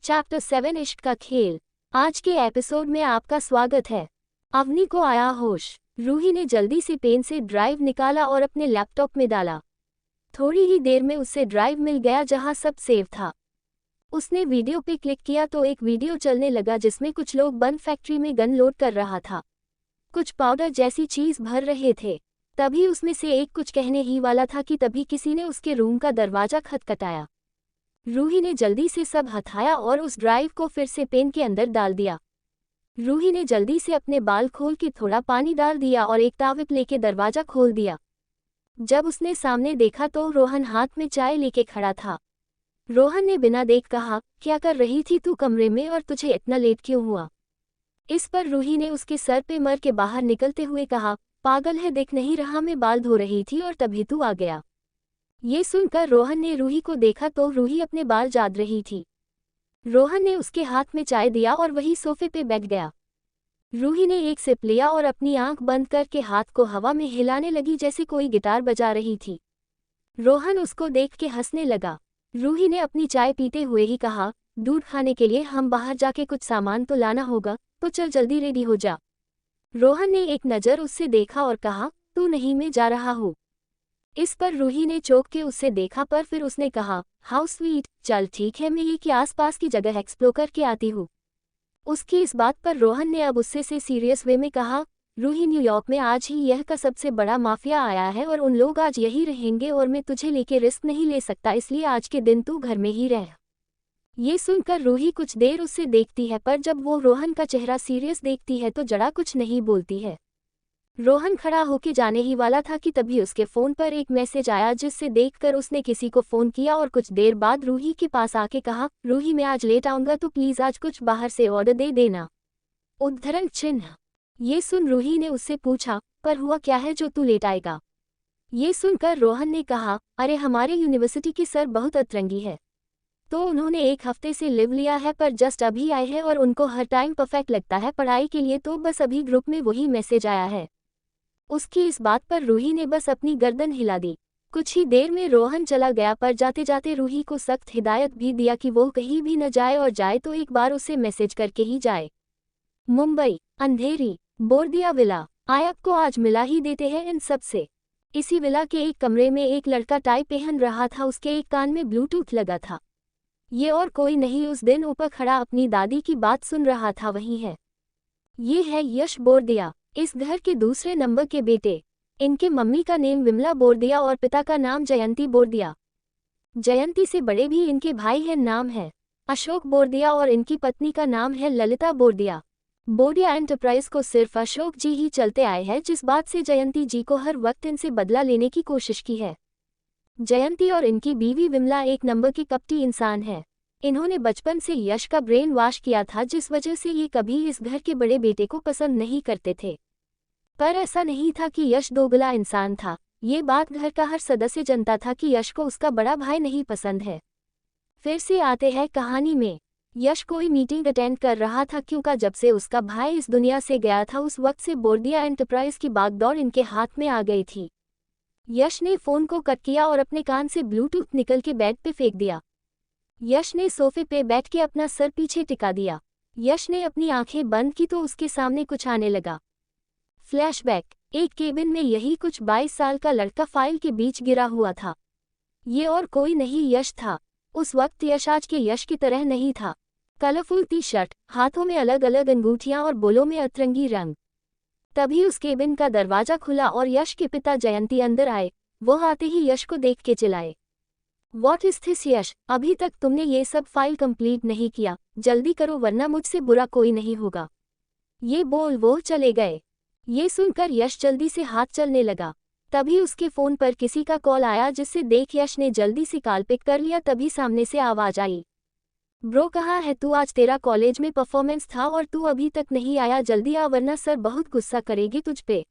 Chapter 7 इश्क का खेल। आज के एपिसोड में आपका स्वागत है। अवनी को आया होश। रूही ने जल्दी से पेन से ड्राइव निकाला और अपने लैपटॉप में डाला। थोड़ी ही देर में उसे ड्राइव मिल गया जहां सब सेव था। उसने वीडियो पे क्लिक किया तो एक वीडियो चलने लगा जिसमें कुछ लोग बन फैक्ट्री में गन लोड कर रहा था। कुछ पाउडर जैसी चीज भर रहे थे। तभी उसमें से एक कुछ कहने ही वाला था कि तभी किसी ने उसके रूम का दरवाजा खटखटाया। रूही ने जल्दी से सब हटाया और उस ड्राइव को फिर से पेन के अंदर डाल दिया। रूही ने जल्दी से अपने बाल खोल के थोड़ा पानी डाल दिया और एक ताविप लेके दरवाजा खोल दिया। जब उसने सामने देखा तो रोहन हाथ में चाय लेके खड़ा था। रोहन ने बिना देख कहा, क्या कर रही थी तू कमरे में और तुझे इतना लेट क्यों हुआ? इस पर रूही ने उसके सर पे मर के बाहर निकलते हुए कहा, पागल है, देख नहीं रहा मैं बाल धो रही थी और तभी तू आ गया। ये सुनकर रोहन ने रूही को देखा तो रूही अपने बाल जाद रही थी। रोहन ने उसके हाथ में चाय दिया और वही सोफे पे बैठ गया। रूही ने एक सिप लिया और अपनी आंख बंद करके हाथ को हवा में हिलाने लगी जैसे कोई गिटार बजा रही थी। रोहन उसको देख के हंसने लगा। रूही ने अपनी चाय पीते हुए ही कहा, दूध खाने के लिए हम बाहर जाके कुछ सामान तो लाना होगा, तो चल जल्दी रेडी हो जा। रोहन ने एक नज़र उससे देखा और कहा, तू नहीं, मैं जा रहा हूँ। इस पर रूही ने चौंक के उससे देखा पर फिर उसने कहा, हाउ स्वीट, चल ठीक है, मैं ये कि आसपास की जगह एक्सप्लोर करके आती हूँ। उसकी इस बात पर रोहन ने अब उससे सीरियस वे में कहा, रूही, न्यूयॉर्क में आज ही यह का सबसे बड़ा माफिया आया है और उन लोग आज यही रहेंगे और मैं तुझे लेके रिस्क नहीं ले सकता, इसलिए आज के दिन तू घर में ही रह। ये सुनकर रूही कुछ देर उससे देखती है पर जब वो रोहन का चेहरा सीरियस देखती है तो जरा कुछ नहीं बोलती है। रोहन खड़ा होके जाने ही वाला था कि तभी उसके फ़ोन पर एक मैसेज आया जिससे देखकर उसने किसी को फ़ोन किया और कुछ देर बाद रूही के पास आके कहा, रूही मैं आज लेट आऊँगा तो प्लीज़ आज कुछ बाहर से ऑर्डर दे देना। उद्धरण चिन्ह। ये सुन रूही ने उससे पूछा, पर हुआ क्या है जो तू लेट आएगा? ये सुनकर रोहन ने कहा, अरे हमारे यूनिवर्सिटी की सर बहुत अतरंगी है, तो उन्होंने एक हफ्ते से लिव लिया है पर जस्ट अभी आए हैं और उनको हर टाइम परफेक्ट लगता है पढ़ाई के लिए, तो बस अभी ग्रुप में वही मैसेज आया है। उसकी इस बात पर रूही ने बस अपनी गर्दन हिला दी। कुछ ही देर में रोहन चला गया पर जाते जाते रूही को सख्त हिदायत भी दिया कि वो कहीं भी न जाए और जाए तो एक बार उसे मैसेज करके ही जाए। मुंबई, अंधेरी, बोर्दिया विला, आयब को आज मिला ही देते हैं इन सब से। इसी विला के एक कमरे में एक लड़का टाई पहन रहा था, उसके एक कान में ब्लूटूथ लगा था। ये और कोई नहीं, उस दिन ऊपर खड़ा अपनी दादी की बात सुन रहा था वही है। ये है यश बोर्दिया, इस घर के दूसरे नंबर के बेटे। इनके मम्मी का नेम विमला बोर्दिया और पिता का नाम जयंती बोर्दिया। जयंती से बड़े भी इनके भाई हैं, नाम है अशोक बोर्दिया और इनकी पत्नी का नाम है ललिता बोर्दिया। बोर्दिया एंटरप्राइज को सिर्फ अशोक जी ही चलते आए हैं, जिस बात से जयंती जी को हर वक्त इनसे बदला लेने की कोशिश की है। जयंती और इनकी बीवी विमला एक नंबर की कपटी इंसान है। इन्होंने बचपन से यश का ब्रेन वॉश किया था, जिस वजह से ये कभी इस घर के बड़े बेटे को पसंद नहीं करते थे। पर ऐसा नहीं था कि यश दोगला इंसान था, ये बात घर का हर सदस्य जानता था कि यश को उसका बड़ा भाई नहीं पसंद है। फिर से आते हैं कहानी में। यश कोई मीटिंग अटेंड कर रहा था, क्योंकि जब से उसका भाई इस दुनिया से गया था उस वक्त से बोर्दिया एंटरप्राइज की बागडोर इनके हाथ में आ गई थी। यश ने फ़ोन को कट किया और अपने कान से ब्लूटूथ निकल के बेड पे फेंक दिया। यश ने सोफे पे बैठ के अपना सर पीछे टिका दिया। यश ने अपनी आंखें बंद की तो उसके सामने कुछ आने लगा। फ्लैशबैक। एक केबिन में यही कुछ 22 साल का लड़का फाइल के बीच गिरा हुआ था। ये और कोई नहीं, यश था। उस वक्त यश आज के यश की तरह नहीं था। कलरफुल टी शर्ट, हाथों में अलग अलग अंगूठियां और बोलों में अतरंगी रंग। तभी उस केबिन का दरवाजा खुला और यश के पिता जयंती अंदर आए। वो आते ही यश को देख के चिल्लाए, व्हाट इज दिस यश, अभी तक तुमने ये सब फाइल कंप्लीट नहीं किया, जल्दी करो वरना मुझसे बुरा कोई नहीं होगा। ये बोल वो चले गए। ये सुनकर यश जल्दी से हाथ चलने लगा। तभी उसके फ़ोन पर किसी का कॉल आया, जिससे देख यश ने जल्दी से कॉल पिक कर लिया। तभी सामने से आवाज़ आई, ब्रो कहाँ है तू, आज तेरा कॉलेज में परफॉर्मेंस था और तू अभी तक नहीं आया, जल्दी आ वरना सर बहुत गुस्सा करेगी तुझ पे।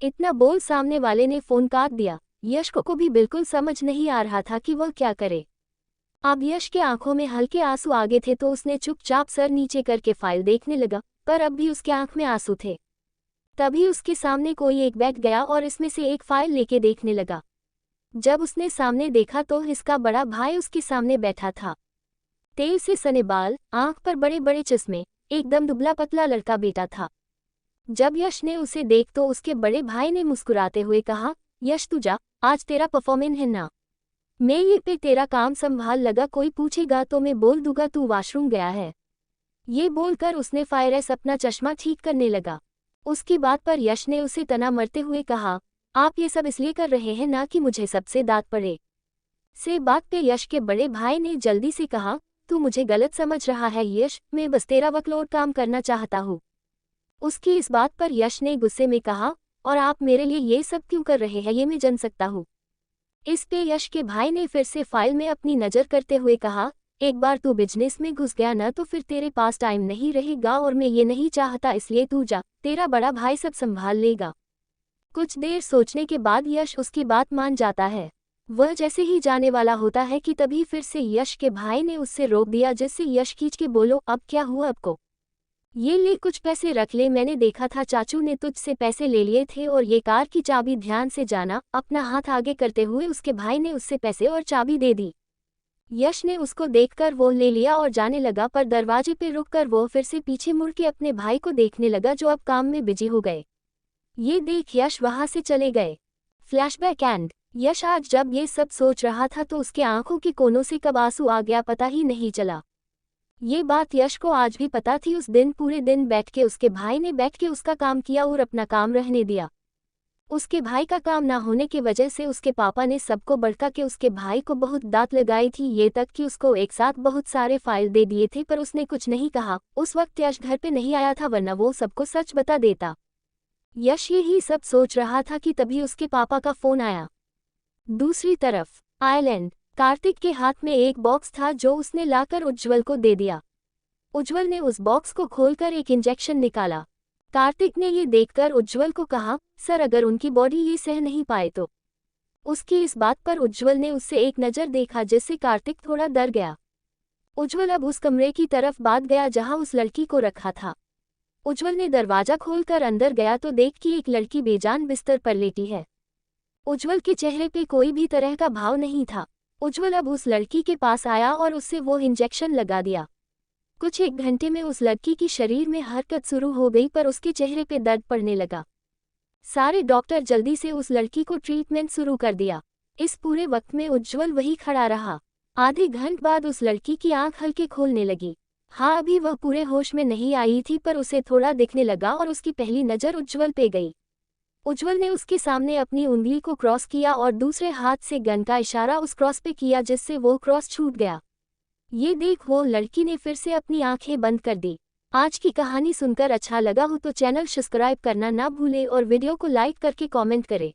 इतना बोल सामने वाले ने फ़ोन काट दिया। यश को भी बिल्कुल समझ नहीं आ रहा था कि वह क्या करे। अब यश के आंखों में हल्के आंसू आ गए थे तो उसने चुपचाप सर नीचे करके फाइल देखने लगा, पर अब भी उसके आंख में आंसू थे। तभी उसके सामने कोई एक बैठ गया और इसमें से एक फाइल लेके देखने लगा। जब उसने सामने देखा तो इसका बड़ा भाई उसके सामने बैठा था। तेल से सने बाल, आंख पर बड़े बड़े चश्मे, एकदम दुबला पतला लड़का बेटा था। जब यश ने उसे देख तो उसके बड़े भाई ने मुस्कुराते हुए कहा, यश तू जा, आज तेरा परफॉर्मेंस है ना। मैं ये पे तेरा काम संभाल लगा, कोई पूछेगा तो मैं बोल दूंगा तू वॉशरूम गया है। ये बोलकर उसने फायरस अपना चश्मा ठीक करने लगा। उसकी बात पर यश ने उसे तना मरते हुए कहा, आप ये सब इसलिए कर रहे हैं ना कि मुझे सबसे दांत पड़े। से बात पे यश के बड़े भाई ने जल्दी से कहा, तू मुझे गलत समझ रहा है यश, मैं बस तेरा वर्कलोड काम करना चाहता हूँ। उसकी इस बात पर यश ने गुस्से में कहा, और आप मेरे लिए ये सब क्यों कर रहे हैं ये मैं जान सकता हूँ। इस पे यश के भाई ने फिर से फाइल में अपनी नज़र करते हुए कहा, एक बार तू बिजनेस में घुस गया ना तो फिर तेरे पास टाइम नहीं रहेगा और मैं ये नहीं चाहता, इसलिए तू जा, तेरा बड़ा भाई सब संभाल लेगा। कुछ देर सोचने के बाद यश उसकी बात मान जाता है। वह जैसे ही जाने वाला होता है कि तभी फिर से यश के भाई ने उससे रोक दिया, जिससे यश खींच के बोलो, अब क्या हुआ आपको? ये ले कुछ पैसे रख ले, मैंने देखा था चाचू ने तुझसे पैसे ले लिए थे, और ये कार की चाबी ध्यान से जाना। अपना हाथ आगे करते हुए उसके भाई ने उससे पैसे और चाबी दे दी। यश ने उसको देखकर वो ले लिया और जाने लगा, पर दरवाजे पे रुककर वो फिर से पीछे मुड़ के अपने भाई को देखने लगा जो अब काम में बिजी हो गए। ये देख यश वहां से चले गए। फ्लैशबैक एंड यश आज जब ये सब सोच रहा था तो उसके आंखों के कोनों से कब आंसू आ गया पता ही नहीं चला। ये बात यश को आज भी पता थी। उस दिन पूरे दिन बैठ के उसके भाई ने बैठ के उसका काम किया और अपना काम रहने दिया। उसके भाई का काम ना होने की वजह से उसके पापा ने सबको भड़का के उसके भाई को बहुत दांत लगाई थी, ये तक कि उसको एक साथ बहुत सारे फाइल दे दिए थे, पर उसने कुछ नहीं कहा। उस वक्त यश घर पे नहीं आया था, वरना वो सबको सच बता देता। यश यही सब सोच रहा था कि तभी उसके पापा का फोन आया। दूसरी तरफ आयरलैंड कार्तिक के हाथ में एक बॉक्स था जो उसने लाकर उज्ज्वल को दे दिया। उज्ज्वल ने उस बॉक्स को खोलकर एक इंजेक्शन निकाला। कार्तिक ने ये देखकर उज्ज्वल को कहा, सर अगर उनकी बॉडी ये सह नहीं पाए तो। उसकी इस बात पर उज्ज्वल ने उससे एक नज़र देखा, जिससे कार्तिक थोड़ा डर गया। उज्ज्वल अब उस कमरे की तरफ भाग गया जहां उस लड़की को रखा था। उज्ज्वल ने दरवाजा खोलकर अंदर गया तो देख कि एक लड़की बेजान बिस्तर पर लेटी है। उज्ज्वल के चेहरे पे कोई भी तरह का भाव नहीं था। उज्ज्वल अब उस लड़की के पास आया और उससे वो इंजेक्शन लगा दिया। कुछ एक घंटे में उस लड़की की शरीर में हरकत शुरू हो गई, पर उसके चेहरे पे दर्द पड़ने लगा। सारे डॉक्टर जल्दी से उस लड़की को ट्रीटमेंट शुरू कर दिया। इस पूरे वक्त में उज्ज्वल वही खड़ा रहा। आधे घंटे बाद उस लड़की की आंख हल्के खोलने लगी। हाँ, अभी वह पूरे होश में नहीं आई थी, पर उसे थोड़ा दिखने लगा और उसकी पहली नज़र उज्ज्वल पे गई। उज्ज्वल ने उसके सामने अपनी उंगली को क्रॉस किया और दूसरे हाथ से गन का इशारा उस क्रॉस पे किया, जिससे वो क्रॉस छूट गया। ये देख वो लड़की ने फिर से अपनी आंखें बंद कर दी। आज की कहानी सुनकर अच्छा लगा हो तो चैनल सब्सक्राइब करना ना भूले और वीडियो को लाइक करके कमेंट करें।